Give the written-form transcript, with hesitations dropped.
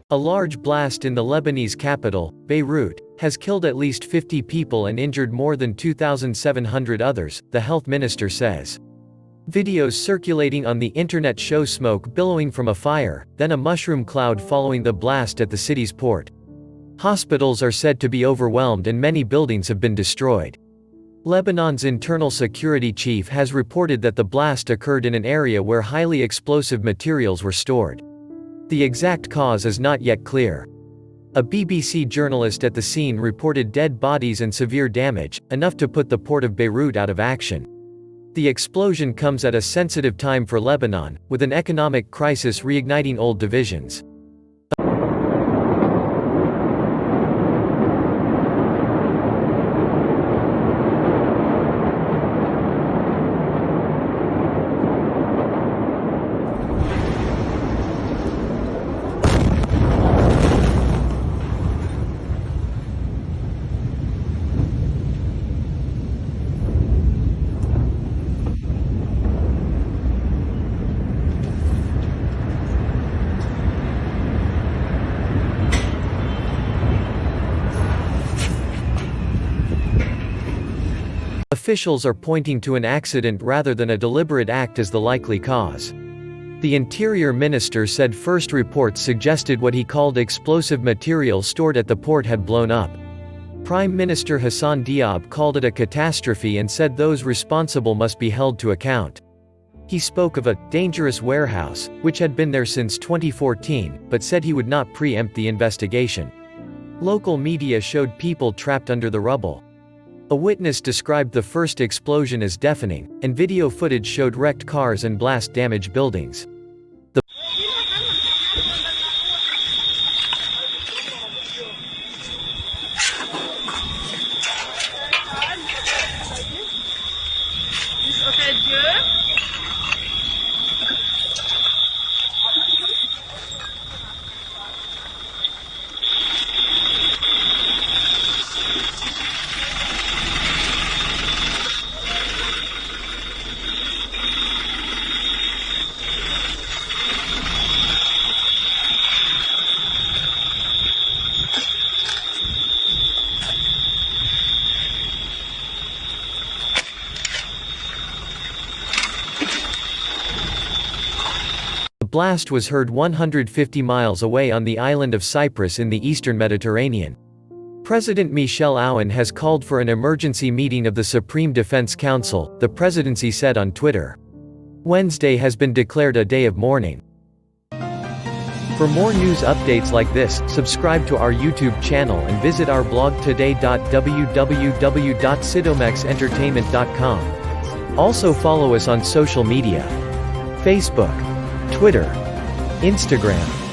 A large blast in the Lebanese capital, Beirut, has killed at least 50 people and injured more than 2,700 others, the health minister says. Videos circulating on the internet show smoke billowing from a fire, then a mushroom cloud following the blast at the city's port. Hospitals are said to be overwhelmed and many buildings have been destroyed. Lebanon's internal security chief has reported that the blast occurred in an area where highly explosive materials were stored. The exact cause is not yet clear. A BBC journalist at the scene reported dead bodies and severe damage, enough to put the port of Beirut out of action. The explosion comes at a sensitive time for Lebanon, with an economic crisis reigniting old divisions. Officials are pointing to an accident rather than a deliberate act as the likely cause. The Interior Minister said first reports suggested what he called explosive material stored at the port had blown up. Prime Minister Hassan Diab called it a catastrophe and said those responsible must be held to account. He spoke of a dangerous warehouse, which had been there since 2014, but said he would not preempt the investigation. Local media showed people trapped under the rubble. A witness described the first explosion as deafening, and video footage showed wrecked cars and blast-damaged buildings. The blast was heard 150 miles away on the island of Cyprus in the eastern Mediterranean. President Michel Aoun has called for an emergency meeting of the Supreme Defense Council, the presidency said on Twitter. Wednesday has been declared a day of mourning. For more news updates like this, subscribe to our YouTube channel and visit our blog today.www.sidomexentertainment.com. Also follow us on social media: Facebook, Twitter, Instagram.